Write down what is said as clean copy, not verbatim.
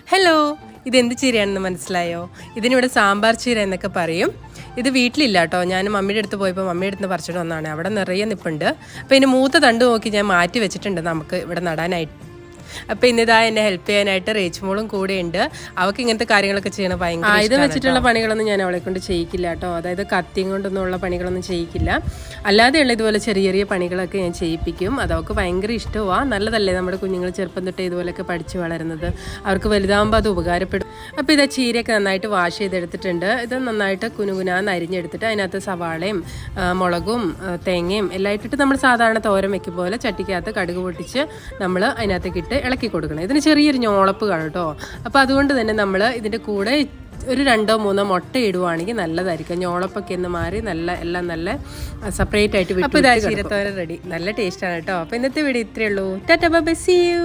Hello, ഇതെന്ത് ചീരയാണെന്ന് മനസ്സിലായോ? ഇതിനിവിടെ സാമ്പാർ ചീര എന്നൊക്കെ പറയും. ഇത് വീട്ടിലില്ല കേട്ടോ. ഞാൻ മമ്മിയുടെ അടുത്ത് പോയപ്പോൾ മമ്മിയുടെ അടുത്ത് പറിച്ചിട്ട് വന്നതാണ്. അവിടെ നിറയെ നിൽപ്പുണ്ട്. അപ്പോൾ ഇതിന് മൂത്ത തണ്ട് നോക്കി ഞാൻ മാറ്റി വെച്ചിട്ടുണ്ട് നമുക്ക് ഇവിടെ നടാനായിട്ട്. അപ്പോൾ ഇന്നിതാ എന്നെ ഹെൽപ്പ് ചെയ്യാനായിട്ട് റേച്ചുമോളും കൂടെ ഉണ്ട്. അവൾക്ക് ഇങ്ങനത്തെ കാര്യങ്ങളൊക്കെ ചെയ്യണം ഭയങ്കര. ആയുധം വെച്ചിട്ടുള്ള പണികളൊന്നും ഞാൻ അവളെ കൊണ്ട് ചെയ്യിക്കില്ല കേട്ടോ. അതായത് കത്തിയും കൊണ്ടൊന്നും ഉള്ള പണികളൊന്നും ചെയ്യിക്കില്ല. അല്ലാതെയുള്ള ഇതുപോലെ ചെറിയ ചെറിയ പണികളൊക്കെ ഞാൻ ചെയ്യിപ്പിക്കും. അതവൾക്ക് ഭയങ്കര ഇഷ്ടമാണ്. നല്ലതല്ലേ നമ്മുടെ കുഞ്ഞുങ്ങൾ ചെറുപ്പം തൊട്ടേ ഇതുപോലെയൊക്കെ പഠിച്ച് വളരുന്നത്. അവർക്ക് വലുതാകുമ്പോൾ അത് ഉപകാരപ്പെടും. അപ്പോൾ ഇതാ ചീരയൊക്കെ നന്നായിട്ട് വാഷ് ചെയ്തെടുത്തിട്ടുണ്ട്. ഇത് നന്നായിട്ട് കുനുകുനാന്ന് അരിഞ്ഞെടുത്തിട്ട് അതിനകത്ത് സവാളയും മുളകും തേങ്ങയും എല്ലാം ഇട്ടിട്ട് നമ്മൾ സാധാരണ തോരൻ വെക്കും പോലെ ചട്ടിക്കകത്ത് കടുക് പൊട്ടിച്ച് നമ്മൾ അതിനകത്തേക്ക് ഇട്ട് ഇളക്കി കൊടുക്കണം. ഇതിന് ചെറിയൊരു ഞോളപ്പ് കാണും കേട്ടോ. അപ്പോൾ അതുകൊണ്ട് തന്നെ നമ്മൾ ഇതിൻ്റെ കൂടെ ഒരു 2-3 മുട്ട ഇടുവാണെങ്കിൽ നല്ലതായിരിക്കും. ഞോളപ്പൊക്കെ ഒന്ന് മാറി എല്ലാം നല്ല സെപ്പറേറ്റ് ആയിട്ട്. അപ്പോൾ ഇതാ ചീരത്തോരൻ റെഡി. നല്ല ടേസ്റ്റാണ് കേട്ടോ. അപ്പോൾ ഇന്നത്തെ വീഡിയോ ഇത്രയേ ഉള്ളൂ. Tata bye, see U.